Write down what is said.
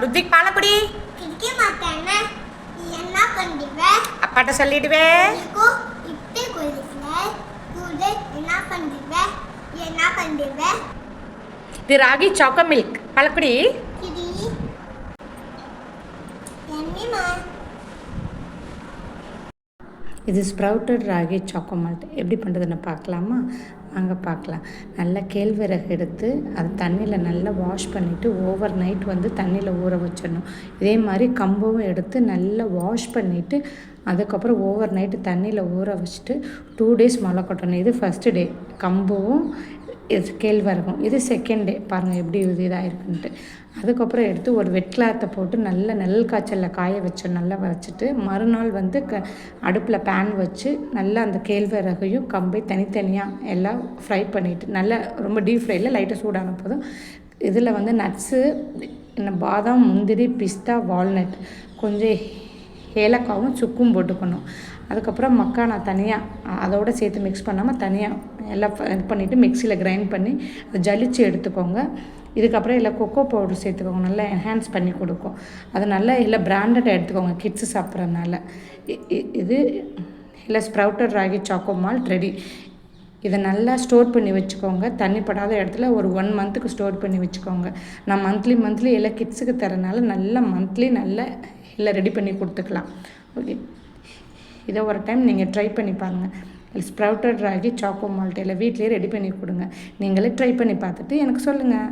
ருத்விக் பாலக்குடி கிடிக்க மாட்டேன்னா என்ன பண்ணுவ? அப்பாட்ட சொல்லிடுவே. இப்படி கொல்லிக்கல கூட என்ன பண்ணுவ? இது ராகி சாக்கோ மில்க் பாலக்குடி. கிடி என்னமா இது ஸ்ப்ரவுட்டட் ராகி சாக்கோ மால்ட் எப்படி பண்ணுறதுன்னு பார்க்கலாமா? அங்கே பார்க்கலாம். நல்லா கேழ்வரகு எடுத்து அது தண்ணியில் நல்லா வாஷ் பண்ணிவிட்டு ஓவர் நைட் வந்து தண்ணியில் ஊற வச்சிடணும். இதே மாதிரி கம்பும் எடுத்து நல்லா வாஷ் பண்ணிவிட்டு அதுக்கப்புறம் ஓவர் நைட்டு தண்ணியில் ஊற வச்சுட்டு 2 days மொளை கொட்டணும். இது ஃபஸ்ட்டு டே கம்பும் இது கேழ்வரகும். இது செகண்ட் டே பாருங்கள் எப்படி இதாக இருக்குன்ட்டு. அதுக்கப்புறம் எடுத்து ஒரு வெட் கிளாத்தை போட்டு நல்லா நெல் காய்ச்சலில் காய வச்சு நல்லா வச்சுட்டு மறுநாள் வந்து அடுப்பில் பேன் வச்சு நல்லா அந்த கேழ்வரகையும் கம்பை தனித்தனியாக எல்லாம் ஃப்ரை பண்ணிவிட்டு நல்லா ரொம்ப டீப் ஃப்ரையில் லைட்டாக சூடான போதும் இதில் வந்து நட்ஸு பாதாம் முந்திரி பிஸ்தா வால்நட் கொஞ்சம் ஏலக்காவும் சுக்கும் போட்டுக்கணும். அதுக்கப்புறம் மக்கானா தனியாக அதோடு சேர்த்து மிக்ஸ் பண்ணாமல் தனியாக எல்லாம் இது பண்ணிவிட்டு மிக்சியில் கிரைண்ட் பண்ணி அதை ஜலிச்சு எடுத்துக்கோங்க. இதுக்கப்புறம் இல்லை கொக்கோ பவுடர் சேர்த்துக்கோங்க, நல்லா என்ஹான்ஸ் பண்ணி கொடுக்கும். அது நல்லா இல்லை பிராண்டட் எடுத்துக்கோங்க கிட்ஸு சாப்பிட்றதுனால. இது இல்லை sprouted ragi choco malt ready. இதை நல்லா ஸ்டோர் பண்ணி வச்சுக்கோங்க. தண்ணி படாத இடத்துல ஒரு 1 month ஸ்டோர் பண்ணி வச்சுக்கோங்க. நான் மந்த்லி எல்லாம் கிட்ஸுக்கு தரனால நல்லா மந்த்லி நல்லா எல்லாம் ரெடி பண்ணி கொடுத்துக்கலாம். ஓகே, இதை ஒரு டைம் நீங்கள் ட்ரை பண்ணி பாருங்கள். ஸ்ப்ரவுட்டட் ராகி சாக்கோ மால்ட் எல்லாம் வீட்லேயே ரெடி பண்ணி கொடுங்க. நீங்களே ட்ரை பண்ணி பார்த்துட்டு எனக்கு சொல்லுங்கள்.